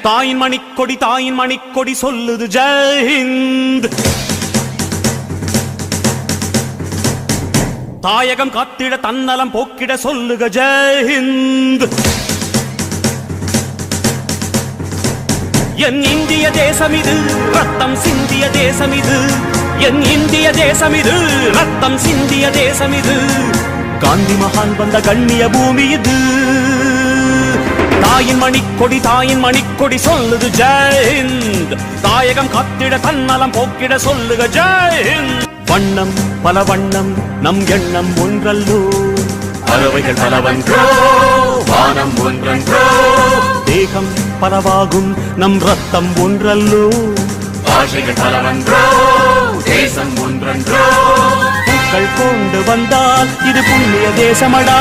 தாயின் மணிக்கொடி சொல்லுது ஜெய் ஹிந்த். தாயகம் காத்திட தன்னலம் போக்கிட சொல்லுக ஜெய் ஹிந்த். என் இந்திய தேசம் இது ரத்தம் சிந்திய தேசம் இது, என் இந்திய தேசம் இது ரத்தம் சிந்திய தேசம் இது, காந்தி மகான் வந்த கண்ணிய பூமி இது. தாயின் மணிக்கொடி சொல்லுது ஜெய் ஹிந்த். தாயகம் காத்திட தன்னலம் போக்கிட சொல்லுக ஜெய் ஹிந்த். வண்ணம் பல வண்ணம் நம் எண்ணம் ஒன்றல்லோ, பறவைகள் பலவன்றோ வானம் ஒன்றன்றோ, தேகம் பலவாகும் நம் ரத்தம் ஒன்றல்லோ, பாஷைகள் பலவன்றோ தேசம் ஒன்றன்றோ, பூக்கள் கொண்டு வந்தால் இது புண்ணிய தேசமடா.